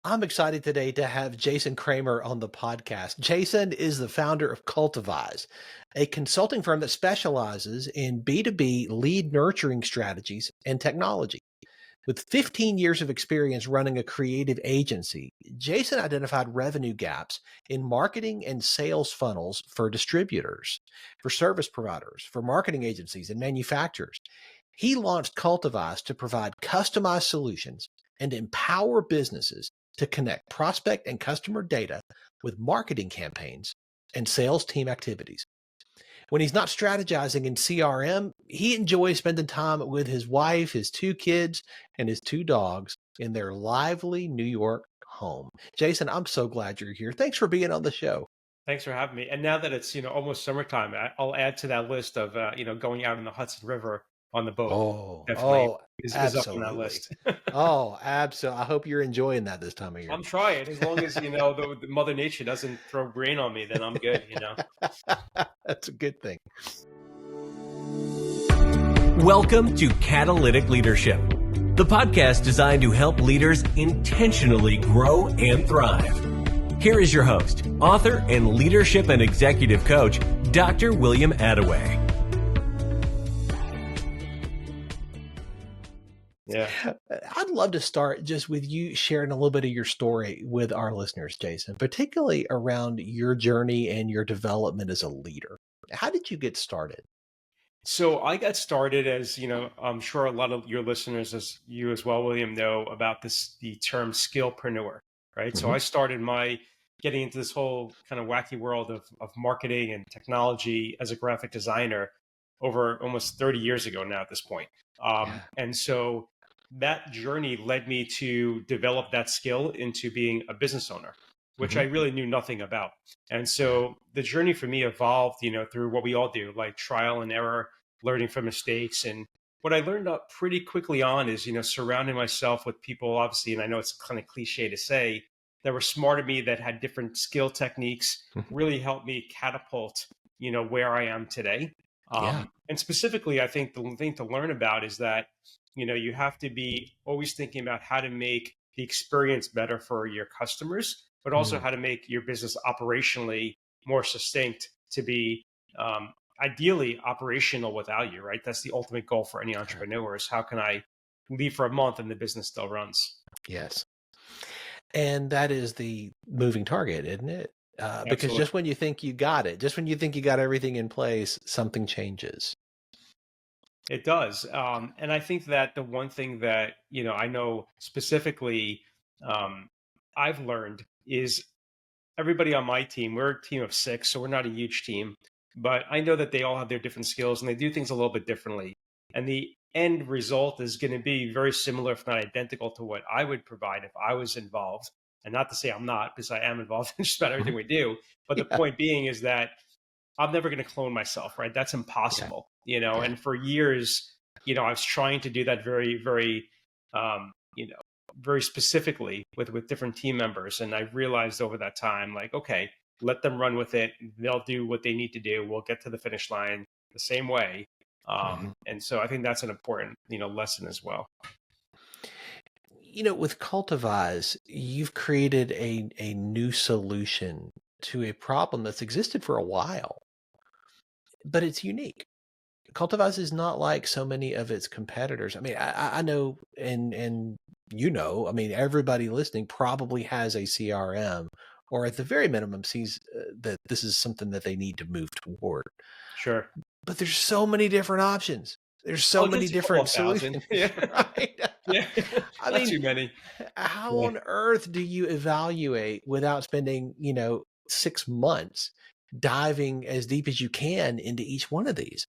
I'm excited today to have Jason Kramer on the podcast. Jason is the founder of Cultivize, a consulting firm that specializes in B2B lead nurturing strategies and technology. With 15 years of experience running a creative agency, Jason identified revenue gaps in marketing and sales funnels for distributors, for service providers, for marketing agencies, and manufacturers. He launched Cultivize to provide customized solutions and empower businesses to connect prospect and customer data with marketing campaigns and sales team activities. When he's not strategizing in CRM, he enjoys spending time with his wife, his two kids, and his two dogs in their lively New York home. Jason, I'm so glad you're here. Thanks for being on the show. Thanks for having me. And now that it's, almost summertime, I'll add to that list of, going out in the Hudson River on the boat. Oh, Definitely oh, is up on that absolutely. list. Oh, absolutely. I hope you're enjoying that this time of year. I'm trying. As long as, the Mother Nature doesn't throw rain on me, then I'm good. That's a good thing. Welcome to Catalytic Leadership, the podcast designed to help leaders intentionally grow and thrive. Here is your host, author, and leadership and executive coach, Dr. William Attaway. Yeah. I'd love to start just with you sharing a little bit of your story with our listeners, Jason, particularly around your journey and your development as a leader. How did you get started? So I got started as, I'm sure a lot of your listeners, as you as well, William, know about the term skillpreneur, right? So Hmm. I started my getting into this whole kind of wacky world of marketing and technology as a graphic designer over almost 30 years ago now at this point. Yeah. And so that journey led me to develop that skill into being a business owner, which I Hmm. really knew nothing about. And Yeah. so the journey for me evolved, through what we all do, like trial and error, learning from mistakes. And what I learned up pretty quickly on is, surrounding myself with people, obviously, and I know it's kind of cliche to say, that were smarter than me, that had different skill techniques, really helped me catapult, where I am today. Yeah. And specifically, I think the thing to learn about is that, you have to be always thinking about how to make the experience better for your customers, but also Mm. how to make your business operationally more succinct to be ideally operational without you, right? That's the ultimate goal for any Correct. entrepreneur is how can I leave for a month and the business still runs? Yes. And that is the moving target, isn't it? Because Absolutely. just when you think you got it, just when you think you got everything in place, something changes. It does. And I think that the one thing that, I know specifically um, I've learned is everybody on my team, we're a team of six, so we're not a huge team, but I know that they all have their different skills and they do things a little bit differently. And the end result is going to be very similar, if not identical, to what I would provide if I was involved. And not to say I'm not, because I am involved in just about Mhm. everything we do. But the Yeah. point being is that I'm never going to clone myself, right? That's Yeah. impossible. Yeah. And for years, I was trying to do that very, very, um, you know, very specifically with different team members. And I realized over that time, like, okay, let them run with it. They'll do what they need to do. We'll get to the finish line the same way. Mhm. And so I think that's an important, lesson as well. With Cultivize, you've created a new solution to a problem that's existed for a while, but it's unique. Cultivize is not like so many of its competitors. I mean, I know, and I mean, everybody listening probably has a CRM, or at the very minimum sees that this is something that they need to move toward. Sure. But there's so many different options. There's so Oh, many just a couple different of thousand. solutions, Yeah. right? Yeah. I Not mean, too many. how Yeah. on earth do you evaluate without spending, 6 months diving as deep as you can into each one of these?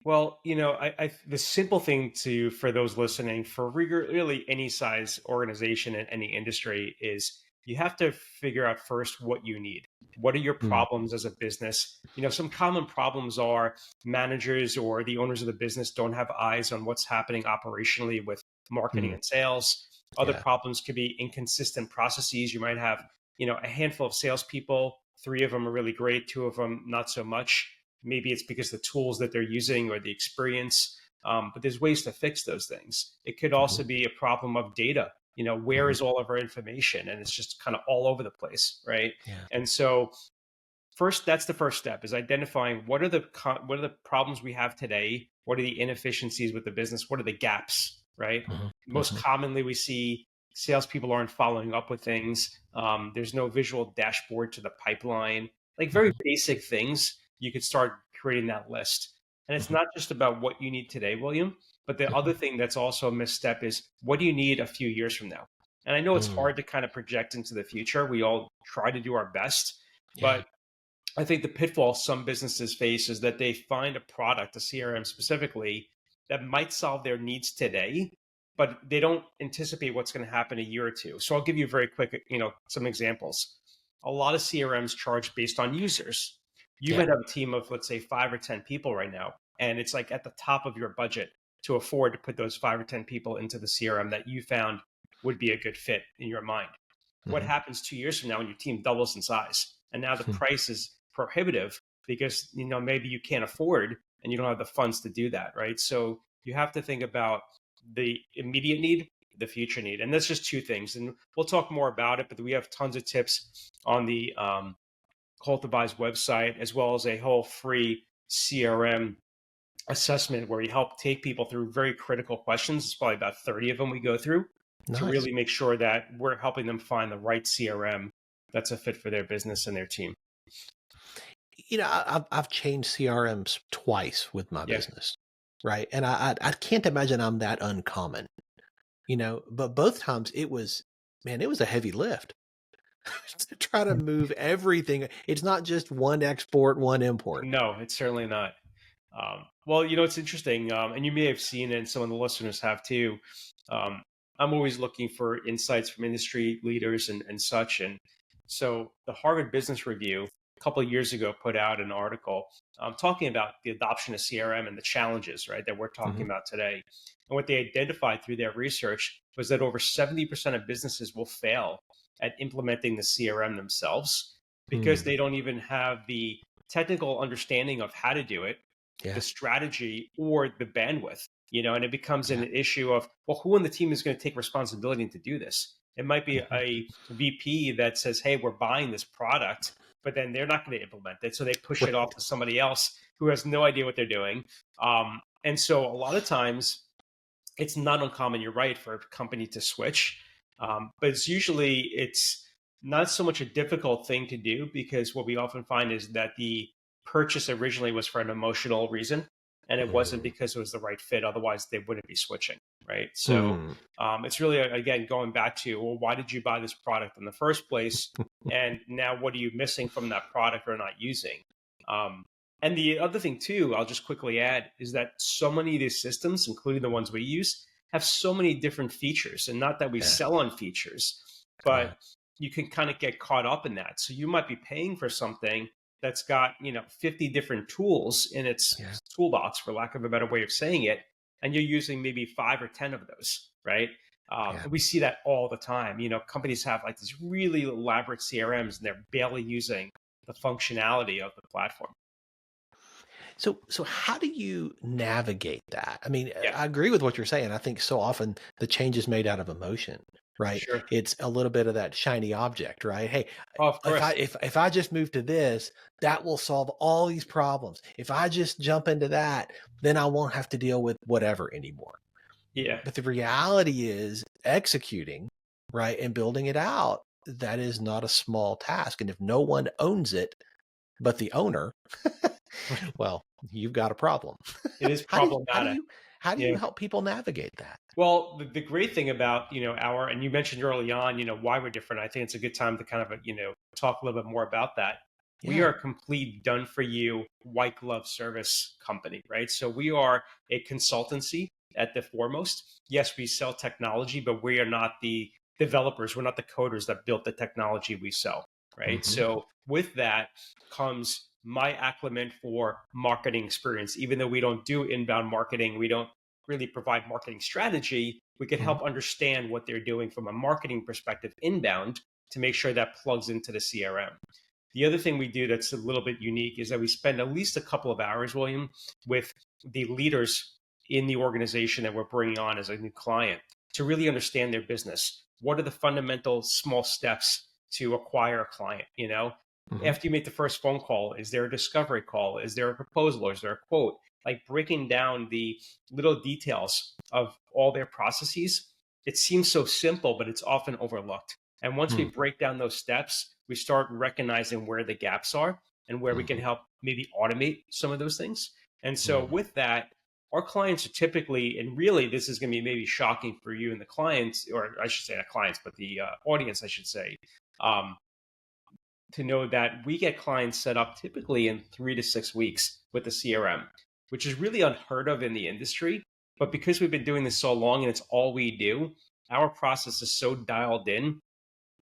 Well, the simple thing to for those listening for really any size organization in any industry is you have to figure out first what you need. What are your Mm, problems as a business? Some common problems are managers or the owners of the business don't have eyes on what's happening operationally with marketing mm, and sales. Other yeah. problems could be inconsistent processes. You might have, a handful of salespeople. Three of them are really great, two of them not so much. Maybe it's because the tools that they're using or the experience, but there's ways to fix those things. It could also Mhm. be a problem of data. where is all of our information? And it's just kind of all over the place, right? Yeah. And so that's the first step, is identifying what are the problems we have today, what are the inefficiencies with the business, what are the gaps, right? Most commonly, we see salespeople aren't following up with things. There's no visual dashboard to the pipeline, like very basic things. You could start creating that list. And it's not just about what you need today, William, but the other thing that's also a misstep is, what do you need a few years from now? And I know it's hard to kind of project into the future. We all try to do our best, but I think the pitfall some businesses face is that they find a product, a CRM specifically, that might solve their needs today, but they don't anticipate what's going to happen a year or two. So I'll give you very quick, some examples. A lot of CRMs charge based on users. You might have a team of, let's say, 5 or 10 people right now, and it's like at the top of your budget to afford to put those 5 or 10 people into the CRM that you found would be a good fit in your mind. What happens 2 years from now when your team doubles in size, and now the price is prohibitive because maybe you can't afford and you don't have the funds to do that, right? So you have to think about the immediate need, the future need, and that's just two things. And we'll talk more about it, but we have tons of tips on the Cultivize website, as well as a whole free CRM assessment where we help take people through very critical questions. It's probably about 30 of them we go through to really make sure that we're helping them find the right CRM that's a fit for their business and their team. I've changed CRMs twice with my business, right? And I can't imagine I'm that uncommon, but both times it was a heavy lift to try to move everything. It's not just one export, one import. No, it's certainly not. Well, it's interesting, and you may have seen it, and some of the listeners have too. I'm always looking for insights from industry leaders and such. And so the Harvard Business Review a couple of years ago put out an article talking about the adoption of CRM and the challenges, right, that we're talking about today. And what they identified through their research was that over 70% of businesses will fail at implementing the CRM themselves because they don't even have the technical understanding of how to do it, the strategy, or the bandwidth, and it becomes an issue of, well, who on the team is going to take responsibility to do this? It might be a VP that says, hey, we're buying this product, but then they're not going to implement it. So they push it off to somebody else who has no idea what they're doing. And so a lot of times it's not uncommon, you're right, for a company to switch. But it's not so much a difficult thing to do, because what we often find is that the purchase originally was for an emotional reason, and it wasn't because it was the right fit. Otherwise, they wouldn't be switching, right? So it's really, again, going back to, well, why did you buy this product in the first place? And now what are you missing from that product or not using? And the other thing too, I'll just quickly add, is that so many of these systems, including the ones we use, have so many different features. And not that we sell on features, but you can kind of get caught up in that. So you might be paying for something that's got 50 different tools in its toolbox, for lack of a better way of saying it, and you're using maybe 5 or 10 of those, right? And we see that all the time. Companies have like these really elaborate CRMs, and they're barely using the functionality of the platform. So how do you navigate that? I mean, I agree with what you're saying. I think so often the change is made out of emotion, right? Sure. It's a little bit of that shiny object, right? Hey, of course. if I just move to this, that will solve all these problems. If I just jump into that, then I won't have to deal with whatever anymore. Yeah. But the reality is executing, right, and building it out, that is not a small task. And if no one owns it but the owner, well, you've got a problem. It is problematic. How do you help people navigate that? Well, the great thing about, and you mentioned early on, why we're different. I think it's a good time to kind of, talk a little bit more about that. Yeah. We are a complete done for you white glove service company, right? So we are a consultancy at the foremost. Yes, we sell technology, but we are not the developers. We're not the coders that built the technology we sell, right? So with that comes my acclimate for marketing experience. Even though we don't do inbound marketing, we don't really provide marketing strategy, we can help understand what they're doing from a marketing perspective inbound to make sure that plugs into the CRM. The other thing we do that's a little bit unique is that we spend at least a couple of hours, William, with the leaders in the organization that we're bringing on as a new client. to really understand their business. What are the fundamental small steps to acquire a client? Mhm. After you make the first phone call, is there a discovery call? Is there a proposal? Or is there a quote? Like breaking down the little details of all their processes. It seems so simple, but it's often overlooked. And once we Mm. break down those steps, we start recognizing where the gaps are and where we can Mhm. help maybe automate some of those things. And so Mhm. with that, our clients are typically, and really this is going to be maybe shocking for you and the clients, or I should say not clients, but the audience, I should say, um, to know that we get clients set up typically in 3 to 6 weeks with the CRM, which is really unheard of in the industry. But because we've been doing this so long and it's all we do, our process is so dialed in.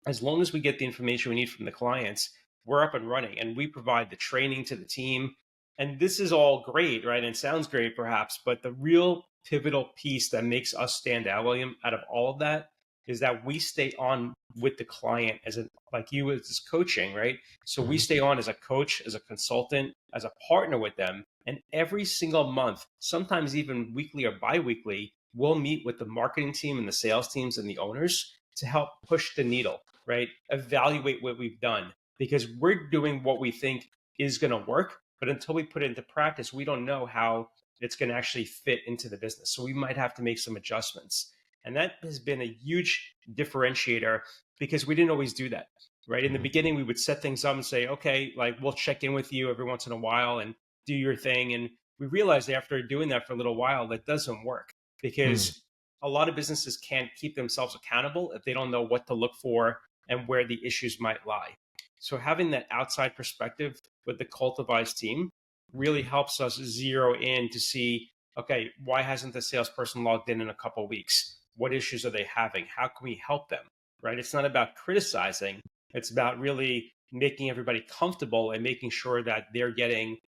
As long as we get the information we need from the clients, we're up and running and we provide the training to the team. And this is all great, right? And sounds great perhaps, but the real pivotal piece that makes us stand out, William, out of all of that is that we stay on with the client as a, like you as coaching, right? So we Mhm. stay on as a coach, as a consultant, as a partner with them. And every single month, sometimes even weekly or bi-weekly, we'll meet with the marketing team and the sales teams and the owners to help push the needle, right? Evaluate what we've done because we're doing what we think is going to work. But until we put it into practice, we don't know how it's going to actually fit into the business. So we might have to make some adjustments. And that has been a huge differentiator because we didn't always do that, right? In the Mhm. beginning, we would set things up and say, okay, like we'll check in with you every once in a while and do your thing. And we realized after doing that for a little while, that doesn't work Mm. because a lot of businesses can't keep themselves accountable if they don't know what to look for and where the issues might lie. So having that outside perspective with the Cultivize team really helps us zero in to see, okay, why hasn't the salesperson logged in a couple of weeks? What issues are they having? How can we help them? Right? It's not about criticizing. It's about really making everybody comfortable and making sure that they're getting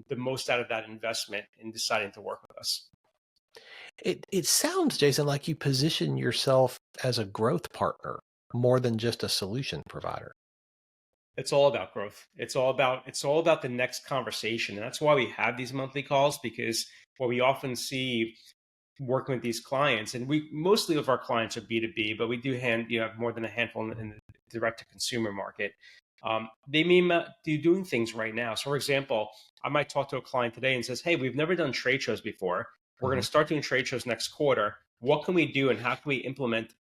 the most out of that investment in deciding to work with us. It sounds, Jason, like you position yourself as a growth partner more than just a solution provider. It's all about growth. It's all about the next conversation. And that's why we have these monthly calls because what we often see working with these clients, and we mostly of our clients are B2B, but we do have more than a handful in the direct to consumer market. They may not be doing things right now. So, for example, I might talk to a client today and says, "Hey, we've never done trade shows before. We're going Mhm. to start doing trade shows next quarter. What can we do, and how can we implement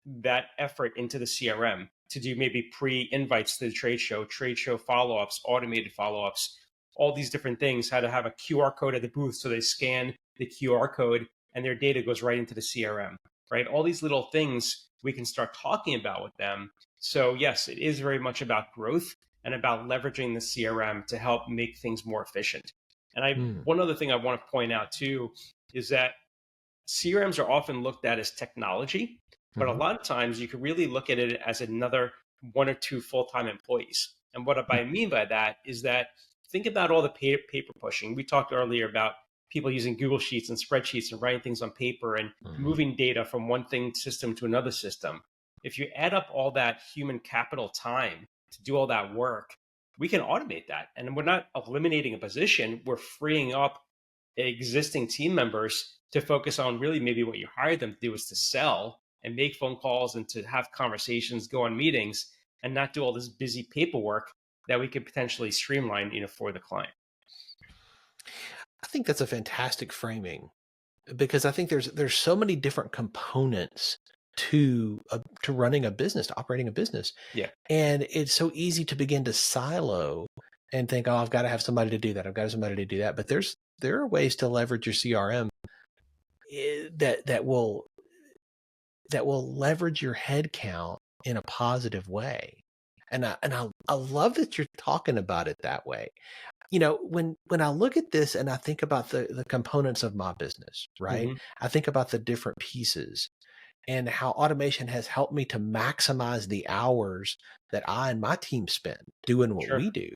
that effort into the CRM to do maybe pre-invites to the trade show follow-ups, automated follow-ups, all these different things, how to have a QR code at the booth so they scan the QR code and their data goes right into the CRM, right? All these little things we can start talking about with them. So yes, it is very much about growth and about leveraging the CRM to help make things more efficient. And Mm. one other thing I want to point out too is that CRMs are often looked at as technology, but a Mhm. lot of times you can really look at it as another one or two full-time employees. And what I mean by that is that think about all the paper pushing. We talked earlier about people using Google Sheets and spreadsheets and writing things on paper and Mhm. moving data from one thing system to another system. If you add up all that human capital time to do all that work, we can automate that. And we're not eliminating a position, we're freeing up existing team members to focus on really maybe what you hired them to do is to sell and make phone calls and to have conversations, go on meetings, and not do all this busy paperwork that we could potentially streamline, for the client. I think that's a fantastic framing because I think there's so many different components to running a business, to operating a business. Yeah, And it's so easy to begin to silo and think, "Oh, I've got to have somebody to do that. I've got somebody to do that." But there are ways to leverage your CRM that will leverage your head count in a positive way. And I love that you're talking about it that way. When I look at this and I think about the components of my business, right? hmm I think about the different pieces and how automation has helped me to maximize the hours that I and my team spend doing what sure. we do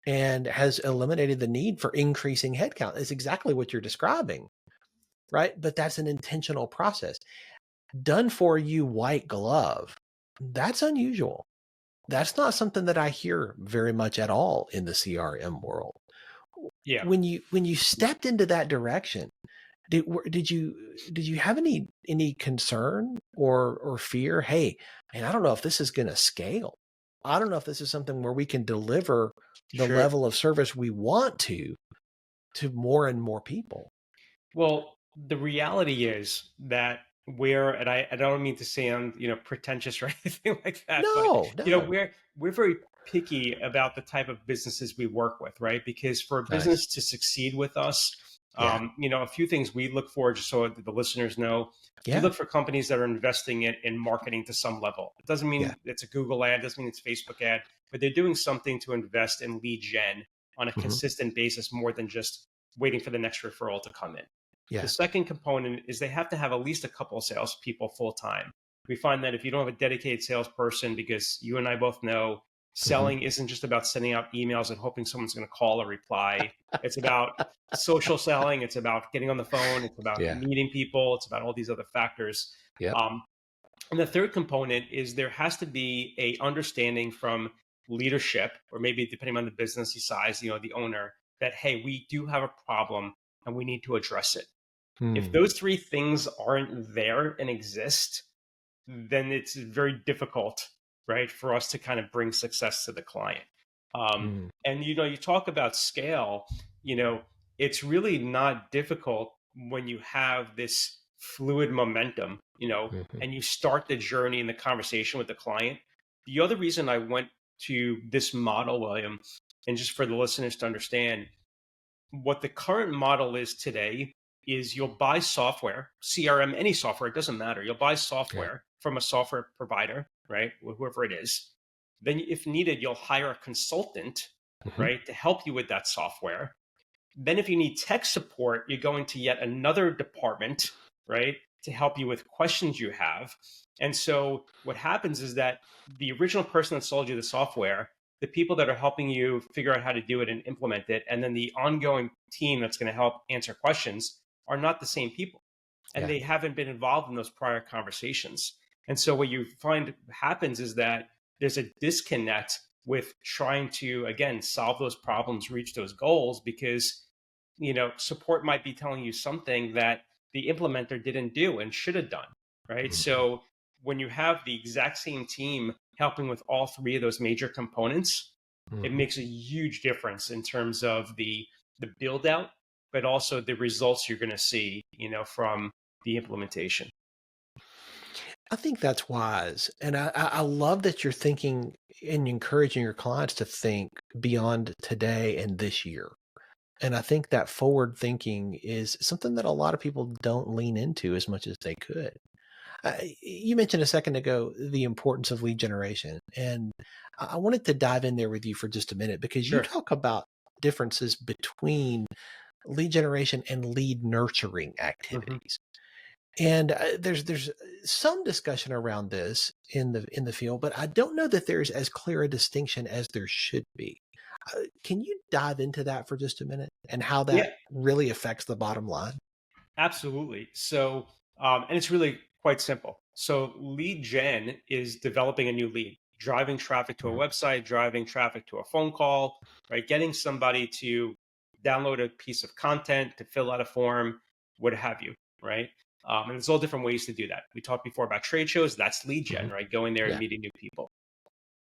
and has eliminated the need for increasing headcount. It's exactly what you're describing, right? But that's an intentional process. Done for you white glove. That's unusual. That's not something that I hear very much at all in the CRM world. Yeah. When you stepped into that direction, Did you have any concern or fear? Hey, man, I don't know if this is going to scale. I don't know if this is something where we can deliver the Sure. level of service we want to more and more people. Well, the reality is that and I don't mean to sound, pretentious or anything like that, but No, no. we're very picky about the type of businesses we work with, right? Because for a Nice. business to succeed with us, Yeah. a few things we look for, just so the listeners know, we Yeah. look for companies that are investing in marketing to some level. It doesn't Yeah. mean it's a Google ad, doesn't mean it's Facebook ad, but they're doing something to invest in lead gen on a Hmm. consistent basis more than just waiting for the next referral to come in. The Yeah. second component is they have to have at least a couple of salespeople full time. We find that if you don't have a dedicated salesperson, because you and I both know Hmm. selling isn't just about sending out emails and hoping someone's going to call or reply. It's about social selling. It's about getting on the phone. It's about Yeah. meeting people. It's about all these other factors. Yep. Um, and the third component is there has to be a understanding from leadership, or maybe depending on the business size, the owner, that hey, we do have a problem and we need to address it. If Hmm. those three things aren't there and exist, then it's very difficult, right, for us to kind of bring success to the client. Hmm. And you talk about scale. You know, it's really not difficult when you have this fluid momentum. Hmm. And you start the journey and the conversation with the client. The other reason I went to this model, William, and just for the listeners to understand, what the current model is today is you'll buy software, CRM, any software, it doesn't matter. You'll buy Yeah. software from a software provider, right? Whoever it is. Then, if needed, you'll hire a consultant, Hmm. right, to help you with that software. Then, if you need tech support, you're going to yet another department, right, to help you with questions you have. And so, what happens is that the original person that sold you the software, the people that are helping you figure out how to do it and implement it, and then the ongoing team that's going to help answer questions are not the same people. And Yeah. they haven't been involved in those prior conversations. And so, what you find happens is that there's a disconnect with trying to, again, solve those problems, reach those goals, because support might be telling you something that the implementer didn't do and should have done, right? Hmm. So when you have the exact same team helping with all three of those major components, it Hmm. makes a huge difference in terms of the build out, but also the results you're going to see, from the implementation. I think that's wise. And I love that you're thinking and encouraging your clients to think beyond today and this year. And I think that forward thinking is something that a lot of people don't lean into as much as they could. You mentioned a second ago the importance of lead generation. And I wanted to dive in there with you for just a minute because you Sure. talk about differences between lead generation and lead nurturing Hmm. activities. And there's some discussion around this in the field, but I don't know that there's as clear a distinction as there should be. Can you dive into that for just a minute and how Yeah. that really affects the bottom line? Absolutely. So, and it's really quite simple. So, lead gen is developing a new lead, driving traffic to a Mhm. website, driving traffic to a phone call, right? Getting somebody to download a piece of content, to fill out a form, what have you, right? And there's all different ways to do that. We talked before about trade shows. That's lead gen, Mhm. right? Going there and Yeah. meeting new people.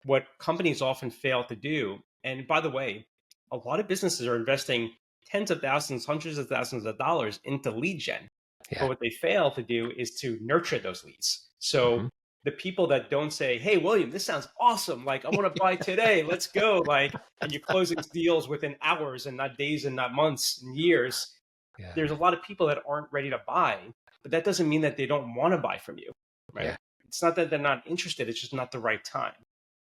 What companies often fail to do, and by the way, a lot of businesses are investing tens of thousands, hundreds of thousands of dollars into lead gen. But Yeah. what they fail to do is to nurture those leads. So Mhm. the people that don't say, "Hey, William, this sounds awesome. Like, I want to buy today. Let's go." Like, and you're closing deals within hours and not days and not months and years. Yeah. There's a lot of people that aren't ready to buy, but that doesn't mean that they don't want to buy from you, Yeah. right? It's not that they're not interested. It's just not the right time.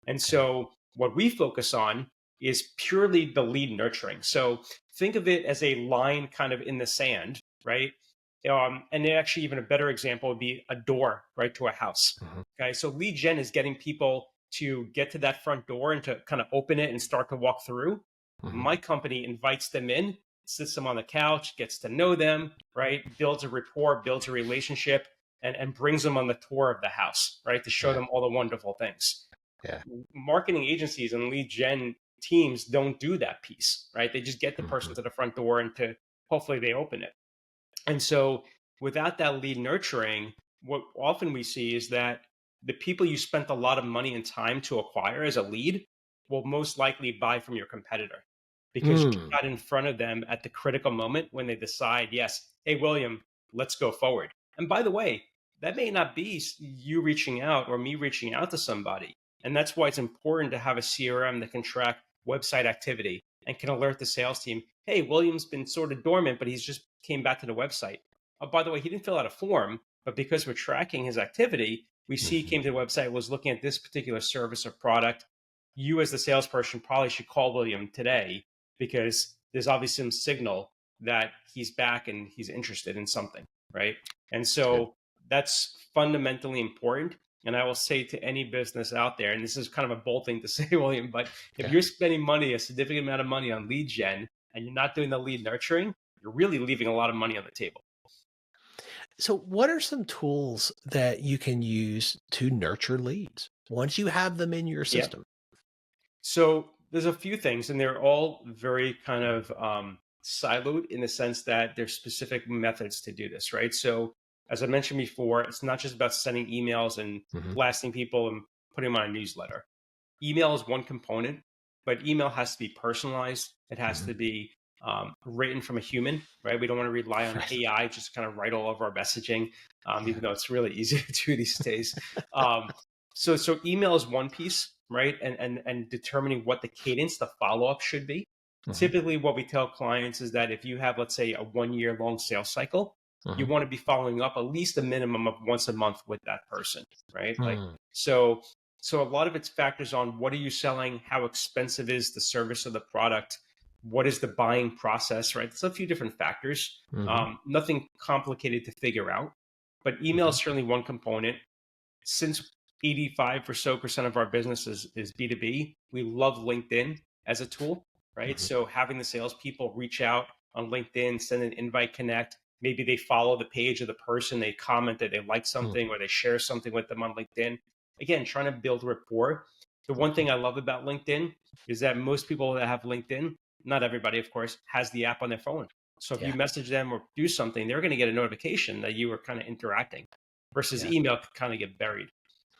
And Yeah. so what we focus on is purely the lead nurturing. So think of it as a line kind of in the sand, right? And then actually, even a better example would be a door, right, to a house. Mhm. Okay, so lead gen is getting people to get to that front door and to kind of open it and start to walk through. Mhm. My company invites them in, sits them on the couch, gets to know them, right, builds a rapport, builds a relationship, and brings them on the tour of the house, right, to show Yeah. them all the wonderful things. Yeah. Marketing agencies and lead gen teams don't do that piece, right? They just get the person Mhm. to the front door and to hopefully they open it. And so without that lead nurturing, what often we see is that the people you spent a lot of money and time to acquire as a lead will most likely buy from your competitor because you Mm, got in front of them at the critical moment when they decide, yes, hey, William, let's go forward. And by the way, that may not be you reaching out or me reaching out to somebody. And that's why it's important to have a CRM that can track website activity and can alert the sales team, hey, William's been sort of dormant, but he's just came back to the website. Oh, by the way, he didn't fill out a form, but because we're tracking his activity, we see he mhm. came to the website, was looking at this particular service or product. You, as the salesperson, probably should call William today because there's obviously some signal that he's back and he's interested in something, right? And Good. so that's fundamentally important. And I will say to any business out there, and this is kind of a bold thing to say, William, but if Yeah. you're spending money, a significant amount of money on lead gen, and you're not doing the lead nurturing, you're really leaving a lot of money on the table. So, what are some tools that you can use to nurture leads once you have them in your Yeah. system? So there's a few things, and they're all very kind of siloed in the sense that there's specific methods to do this, right? So as I mentioned before, it's not just about sending emails and Hmm. blasting people and putting them on a newsletter. Email is one component, but email has to be personalized. It has Hmm. to be written from a human, right? We don't want to rely on Right. AI just to kind of write all of our messaging, even though it's really easy to do these days. Um, so email is one piece, right? And determining what the cadence, the follow up should be. Hmm. Typically, what we tell clients is that if you have, let's say, a 1 year long sales cycle, you Hmm. want to be following up at least a minimum of once a month with that person, right? Like Hmm. so so a lot of it's factors on what are you selling, how expensive is the service or the product, what is the buying process, right? There's a few different factors, Hmm. nothing complicated to figure out, but email Hmm. is certainly one component. Since 85 or so percent of our business is B2B, we love LinkedIn as a tool, right? Hmm. So having the salespeople reach out on LinkedIn, send an invite, connect. Maybe they follow the page of the person, they comment that they like something or they share something with them on LinkedIn. Again, trying to build rapport. The one Hmm. thing I love about LinkedIn is that most people that have LinkedIn, not everybody, of course, has the app on their phone. So if you Yeah. message them or do something, they're going to get a notification that you were kind of interacting versus Yeah. email could kind of get buried.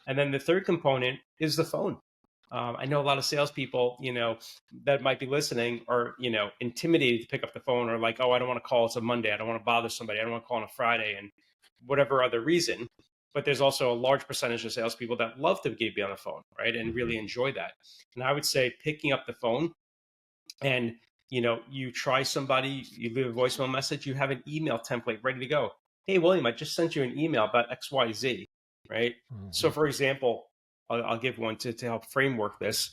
And then the third component is the phone. I know a lot of salespeople, that might be listening are, intimidated to pick up the phone or like, oh, I don't want to call. It's a Monday. I don't want to bother somebody. I don't want to call on a Friday and whatever other reason. But there's also a large percentage of salespeople that love to be on the phone, right? And Hmm. really enjoy that. And I would say picking up the phone and, you try somebody, you leave a voicemail message, you have an email template ready to go. Hey, William, I just sent you an email about XYZ, right? So, Hmm. for example, I'll give one to help framework this.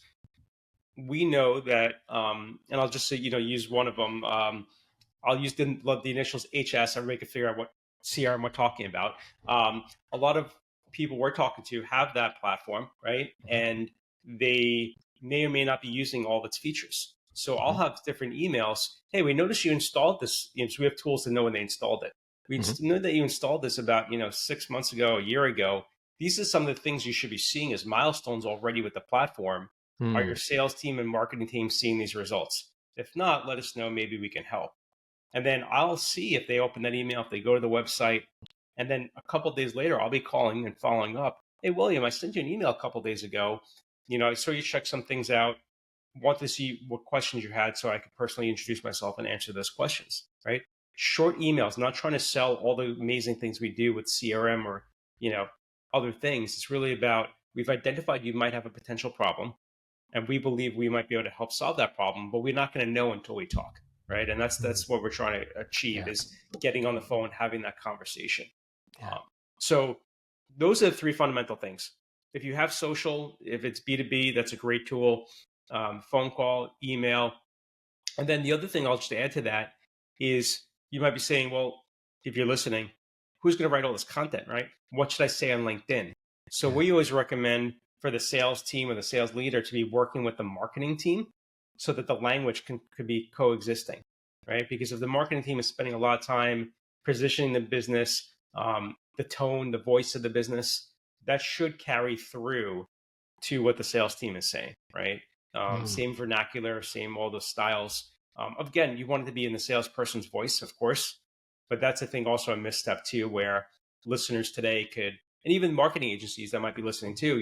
We know that, and I'll just say, use one of them. I'll use the initials HS. Everybody can figure out what CRM we're talking about. A lot of people we're talking to have that platform, right? And they may or may not be using all of its features. So I'll Hmm. have different emails. Hey, we noticed you installed this. So we have tools to know when they installed it. We Hmm. know that you installed this about 6 months ago, a year ago. These are some of the things you should be seeing as milestones already with the platform. Are Hmm. your sales team and marketing team seeing these results? If not, let us know. Maybe we can help. And then I'll see if they open that email, if they go to the website. And then a couple of days later, I'll be calling and following up. Hey, William, I sent you an email a couple of days ago. I saw you check some things out. Want to see what questions you had so I could personally introduce myself and answer those questions, right? Short emails, not trying to sell all the amazing things we do with CRM or, you know, other things. It's really about we've identified you might have a potential problem and we believe we might be able to help solve that problem, but we're not going to know until we talk, right? And Hmm. that's what we're trying to achieve Yeah. is getting on the phone, having that conversation. Yeah. So those are the three fundamental things. If you have social, if it's B2B, that's a great tool. Phone call, email, and then the other thing I'll just add to that is you might be saying, well, if you're listening, who's going to write all this content, right? What should I say on LinkedIn? So Yeah. we always recommend for the sales team or the sales leader to be working with the marketing team so that the language could be coexisting, right? Because if the marketing team is spending a lot of time positioning the business, the tone, the voice of the business, that should carry through to what the sales team is saying, right? Hmm. Same vernacular, same all the styles. Again, you want it to be in the salesperson's voice, of course, But that's, I think, also a misstep too, where listeners today could, and even marketing agencies that might be listening too,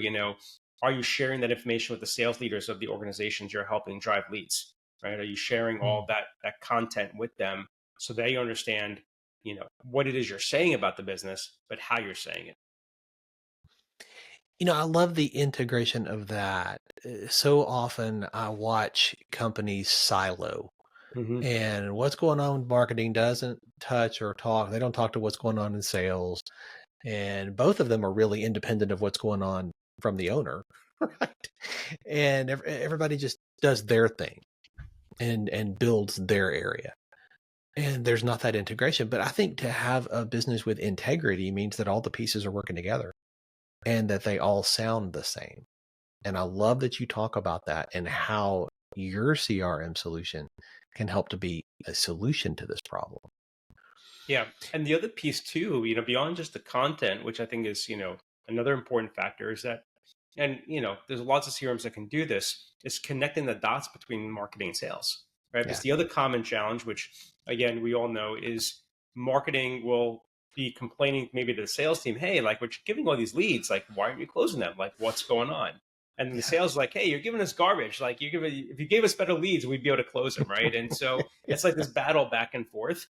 are you sharing that information with the sales leaders of the organizations you're helping drive leads, right? Are you sharing all that content with them so they understand, what it is you're saying about the business, but how you're saying it? I love the integration of that. So often I watch companies silo, Hmm. and what's going on with marketing doesn't touch or talk. They don't talk to what's going on in sales. And both of them are really independent of what's going on from the owner, right? And everybody just does their thing and builds their area. And there's not that integration. But I think to have a business with integrity means that all the pieces are working together and that they all sound the same. And I love that you talk about that and how your CRM solution can help to be a solution to this problem. Yeah. And the other piece too, beyond just the content, which I think is, another important factor is that, and, there's lots of CRMs that can do this, is connecting the dots between marketing and sales, right? Yeah. Because the other common challenge, which again, we all know, is marketing will be complaining maybe to the sales team, hey, like we're giving all these leads, like, why aren't you closing them? Like, what's going on? And then the Yeah. sales like, hey, you're giving us garbage. Like, if you gave us better leads, we'd be able to close them, right? And so it's like this battle back and forth.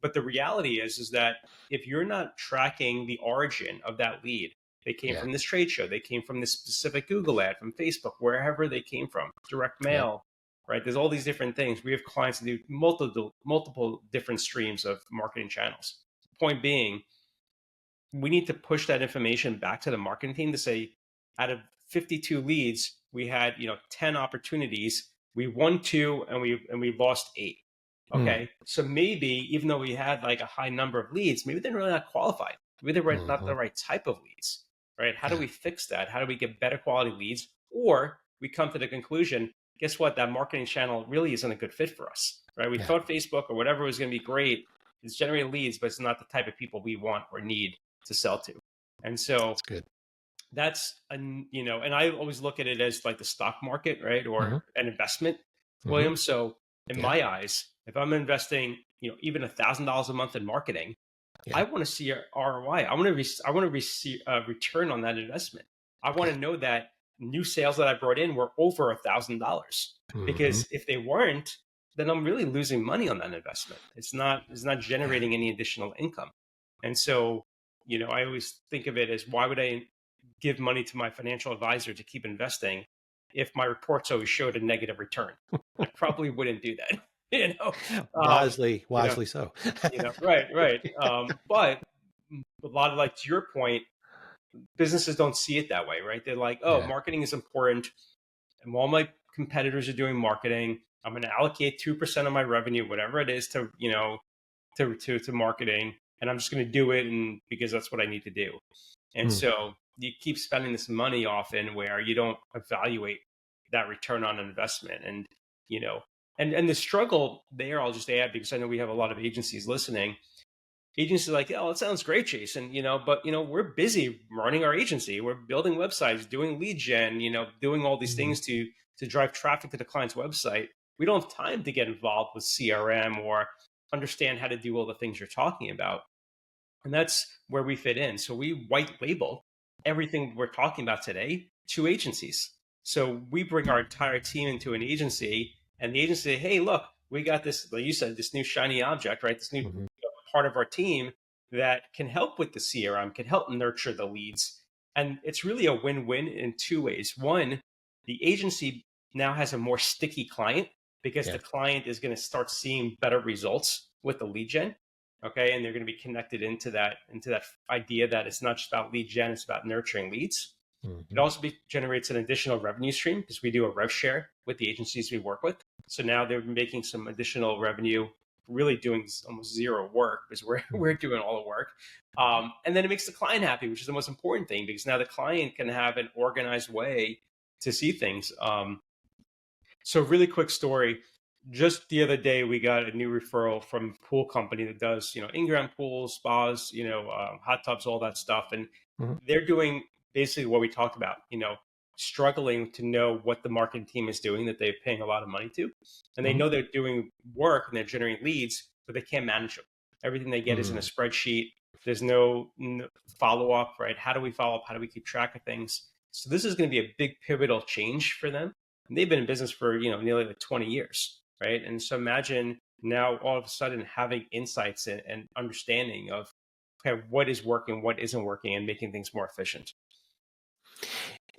But the reality is that if you're not tracking the origin of that lead, they came Yeah. from this trade show, they came from this specific Google ad, from Facebook, wherever they came from, direct Yep. mail, right? There's all these different things. We have clients that do multiple different streams of marketing channels. Point being, we need to push that information back to the marketing team to say, out of 52 leads, we had 10 opportunities. We won 2 and we lost 8. Okay, so maybe even though we had like a high number of leads, maybe they're really not qualified. Maybe they're not the right type of leads, right? How do Yeah. we fix that? How do we get better quality leads? Or we come to the conclusion, guess what? That marketing channel really isn't a good fit for us, right? We Yeah. thought Facebook or whatever was going to be great. It's generating leads, but it's not the type of people we want or need to sell to. And so That's good. that's and I always look at it as like the stock market, right? Or an investment, William. So in Yeah. my eyes, if I'm investing, even $1,000 a month in marketing, Yeah. I want to see a ROI. I want to receive a return on that investment. I want to know that new sales that I brought in were over $1,000, because if they weren't, then I'm really losing money on that investment. It's not generating any additional income. And so, I always think of it as, why would I give money to my financial advisor to keep investing if my reports always showed a negative return? I probably wouldn't do that. Wisely you know, so. right. But a lot of, like, to your point, businesses don't see it that way, right? They're like, oh, Yeah. marketing is important, and while my competitors are doing marketing, I'm going to allocate 2% of my revenue, whatever it is, to to marketing, and I'm just going to do it, and because that's what I need to do. And so you keep spending this money often where you don't evaluate that return on investment. And and the struggle there, I'll just add, because I know we have a lot of agencies listening. Agencies are like, oh, it sounds great, Jason, but we're busy running our agency. We're building websites, doing lead gen, doing all these things to drive traffic to the client's website. We don't have time to get involved with CRM or understand how to do all the things you're talking about. And that's where we fit in. So we white label everything we're talking about today to agencies. So we bring our entire team into an agency, and the agency say, hey, look, we got this, like you said, this new shiny object, right? This new part of our team that can help with the CRM, can help nurture the leads. And it's really a win-win in 2 ways. One, the agency now has a more sticky client, because Yeah. the client is going to start seeing better results with the lead gen. Okay. And they're going to be connected into that idea that it's not just about lead gen, it's about nurturing leads. It also generates an additional revenue stream, because we do a rev share with the agencies we work with. So now they're making some additional revenue, really doing almost zero work, because we're doing all the work. And then it makes the client happy, which is the most important thing, because now the client can have an organized way to see things. So really quick story. Just the other day, we got a new referral from a pool company that does, in-ground pools, spas, hot tubs, all that stuff. And they're doing basically what we talked about, struggling to know what the marketing team is doing that they're paying a lot of money to. And they know they're doing work and they're generating leads, but they can't manage them. Everything they get is in a Mm. spreadsheet. There's no follow up, right? How do we follow up? How do we keep track of things? So this is going to be a big pivotal change for them. And they've been in business for, nearly like 20 years, right? And so imagine now all of a sudden having insights and understanding of, okay, what is working, what isn't working, and making things more efficient.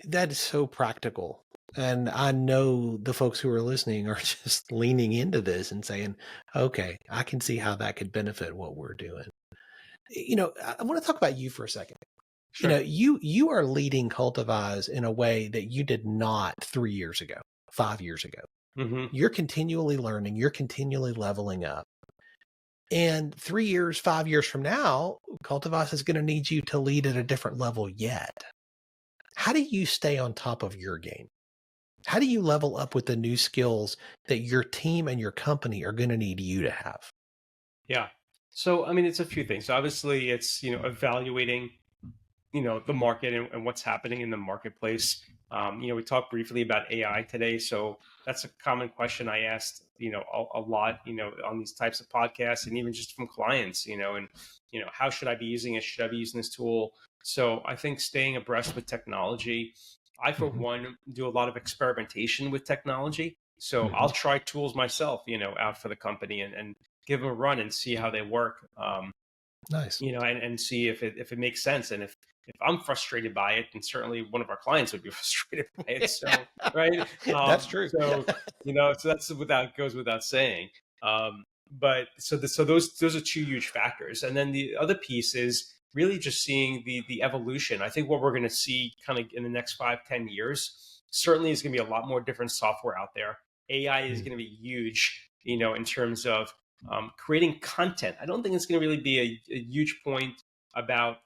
That is so practical. And I know the folks who are listening are just leaning into this and saying, okay, I can see how that could benefit what we're doing. I want to talk about you for a second. Sure. You are leading Cultivize in a way that you did not 3 years ago, 5 years ago. Hmm. You're continually learning, you're continually leveling up. And 3 years, 5 years from now, Cultivize is going to need you to lead at a different level yet. How do you stay on top of your game? How do you level up with the new skills that your team and your company are going to need you to have? Yeah. So, I mean, it's a few things. Obviously, it's, evaluating, the market and what's happening in the marketplace. We talked briefly about AI today. So that's a common question I asked, a lot, on these types of podcasts and even just from clients, and, how should I be using it? Should I be using this tool? So I think staying abreast with technology, I, for Mhm. one, do a lot of experimentation with technology. So I'll Mhm. try tools myself, out for the company and give them a run and see how they work. Nice. And see if it makes sense. And if I'm frustrated by it, then certainly one of our clients would be frustrated by it. So, right. That's true. So that's goes without saying. But so those are two huge factors. And then the other piece is really just seeing the evolution. I think what we're going to see kind of in the next 5-10 years certainly is going to be a lot more different software out there. AI is Mm. going to be huge, in terms of creating content. I don't think it's going to really be a huge point about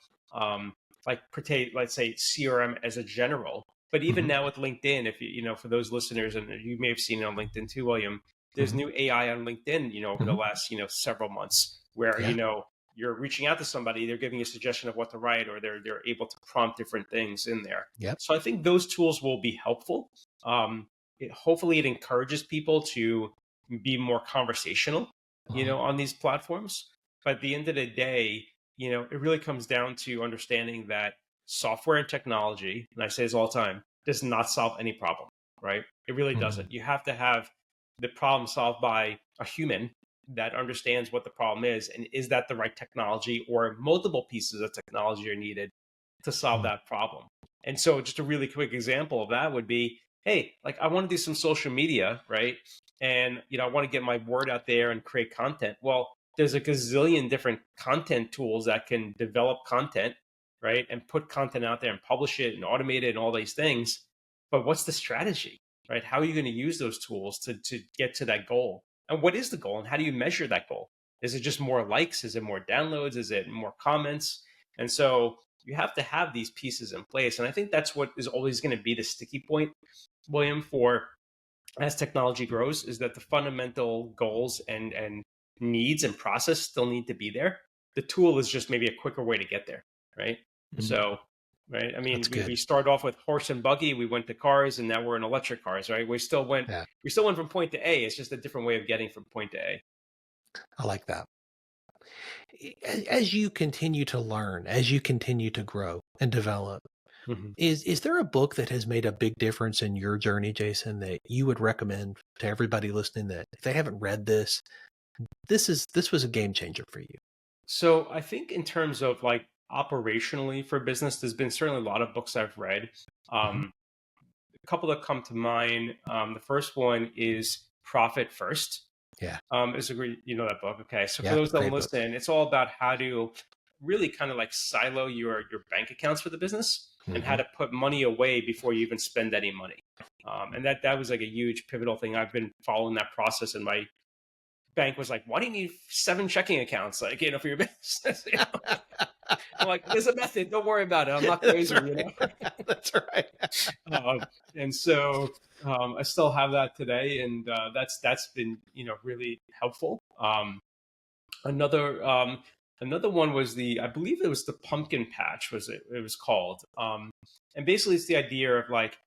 let's say CRM as a general. But even Mhm. now with LinkedIn, if for those listeners, and you may have seen it on LinkedIn too, William, there's Mhm. new AI on LinkedIn, over the Mhm. last, several months where, Yeah. you're reaching out to somebody, they're giving you a suggestion of what to write, or they're able to prompt different things in there. Yep. So I think those tools will be helpful. Hopefully it encourages people to be more conversational, Uh-huh. on these platforms. But at the end of the day, it really comes down to understanding that software and technology, and I say this all the time, does not solve any problem, right? It really Mhm. doesn't. You have to have the problem solved by a human that understands what the problem is, and is that the right technology, or multiple pieces of technology are needed to solve Mhm. that problem. And so just a really quick example of that would be, hey, like I want to do some social media, right? And I want to get my word out there and create content. Well, there's a gazillion different content tools that can develop content, right? And put content out there and publish it and automate it and all these things. But what's the strategy, right? How are you going to use those tools to get to that goal? And what is the goal? And how do you measure that goal? Is it just more likes? Is it more downloads? Is it more comments? And so you have to have these pieces in place. And I think that's what is always going to be the sticky point, William, for as technology grows, is that the fundamental goals and needs and process still need to be there. The tool is just maybe a quicker way to get there, right? Mhm. So, right. I mean, That's we good. started off with horse and buggy, we went to cars, and now we're in electric cars, right? Yeah. We still went from point to A. It's just a different way of getting from point to A. I like that. As you continue to learn, as you continue to grow and develop, Mhm. is there a book that has made a big difference in your journey, Jason, that you would recommend to everybody listening, that if they haven't read this, this was a game changer for you? So I think in terms of like operationally for business, there's been certainly a lot of books I've read. Mhm. A couple that come to mind. The first one is Profit First. Yeah. Is a great, that book. Okay, so for Yeah. those that Great book. listen, it's all about how to really kind of like silo your bank accounts for the business and how Mhm. to put money away before you even spend any money. And that was like a huge pivotal thing. I've been following that process, and my bank was like, "Why do you need 7 checking accounts? Like, for your business?" I'm like, "There's a method. Don't worry about it. I'm not That's crazy." right. That's right. And so I still have that today, and that's been really helpful. Another another one was I believe it was the pumpkin patch, was it was called, and basically it's the idea of like,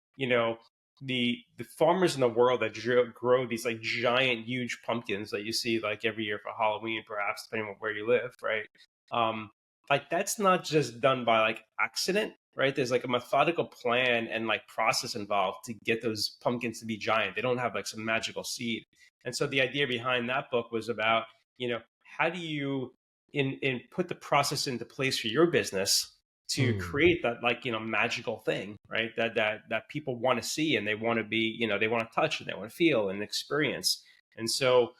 the farmers in the world that grow these like giant, huge pumpkins that you see like every year for Halloween, perhaps depending on where you live, right? Like that's not just done by like accident, right? There's like a methodical plan and like process involved to get those pumpkins to be giant. They don't have like some magical seed. And so the idea behind that book was about, how do you put the process into place for your business to create that like, magical thing, right? That people want to see and they want to be, they want to touch and they want to feel and experience. And so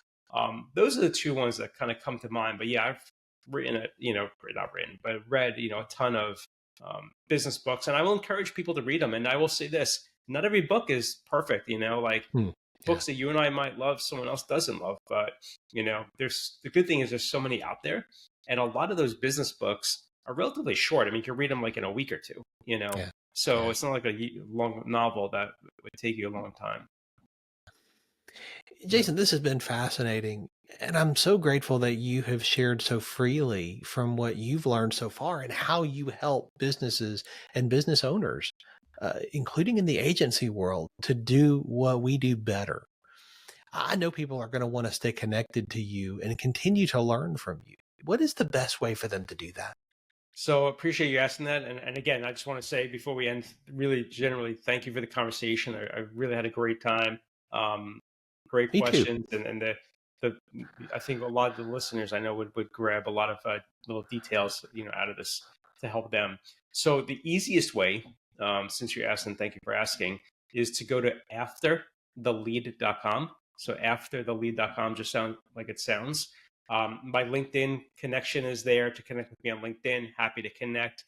those are the two ones that kind of come to mind. But yeah, I've written not written, but read, a ton of business books, and I will encourage people to read them. And I will say this, not every book is perfect, books that you and I might love, someone else doesn't love. But, there's the good thing is there's so many out there. And a lot of those business books are relatively short. I mean, you can read them like in a week or two, So it's not like a long novel that would take you a long time. Jason, this has been fascinating. And I'm so grateful that you have shared so freely from what you've learned so far and how you help businesses and business owners, including in the agency world, to do what we do better. I know people are going to want to stay connected to you and continue to learn from you. What is the best way for them to do that? So appreciate you asking that. And again, I just want to say before we end, really generally, thank you for the conversation. I really had a great time. Great questions. And I think a lot of the listeners I know would grab a lot of little details, out of this to help them. So the easiest way, since you asked and thank you for asking, is to go to afterthelead.com. So afterthelead.com just sounds like it sounds. My LinkedIn connection is there to connect with me on LinkedIn. Happy to connect.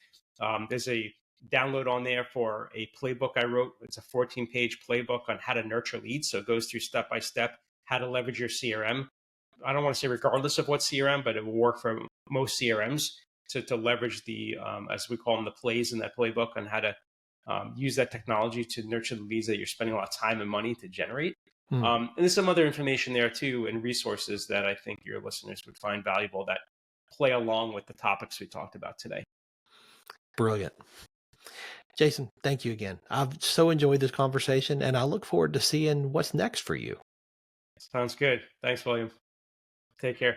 There's a download on there for a playbook I wrote. It's a 14-page playbook on how to nurture leads. So it goes through step by step how to leverage your CRM. I don't want to say regardless of what CRM, but it will work for most CRMs to leverage the, as we call them, the plays in that playbook on how to use that technology to nurture the leads that you're spending a lot of time and money to generate. And there's some other information there too and resources that I think your listeners would find valuable that play along with the topics we talked about today. Brilliant. Jason, thank you again. I've so enjoyed this conversation and I look forward to seeing what's next for you. Sounds good. Thanks, William. Take care.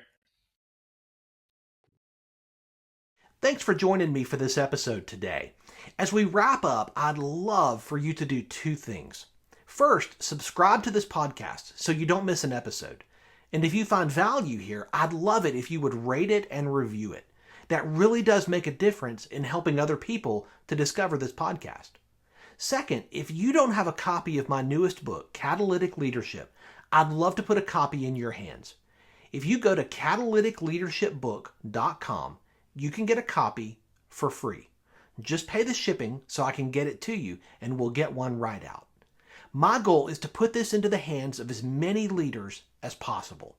Thanks for joining me for this episode today. As we wrap up, I'd love for you to do two things. First, subscribe to this podcast so you don't miss an episode. And if you find value here, I'd love it if you would rate it and review it. That really does make a difference in helping other people to discover this podcast. Second, if you don't have a copy of my newest book, Catalytic Leadership, I'd love to put a copy in your hands. If you go to catalyticleadershipbook.com, you can get a copy for free. Just pay the shipping so I can get it to you and we'll get one right out. My goal is to put this into the hands of as many leaders as possible.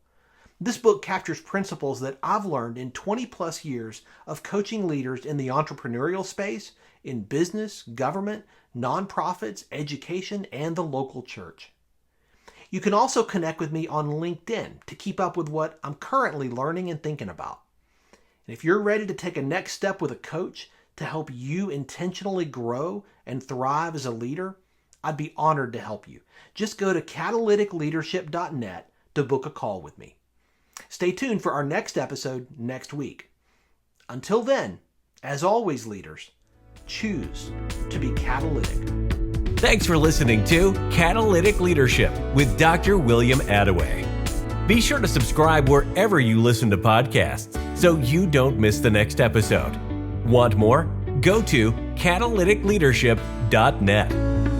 This book captures principles that I've learned in 20 plus years of coaching leaders in the entrepreneurial space, in business, government, nonprofits, education, and the local church. You can also connect with me on LinkedIn to keep up with what I'm currently learning and thinking about. And if you're ready to take a next step with a coach to help you intentionally grow and thrive as a leader, I'd be honored to help you. Just go to catalyticleadership.net to book a call with me. Stay tuned for our next episode next week. Until then, as always, leaders, choose to be catalytic. Thanks for listening to Catalytic Leadership with Dr. William Attaway. Be sure to subscribe wherever you listen to podcasts so you don't miss the next episode. Want more? Go to catalyticleadership.net.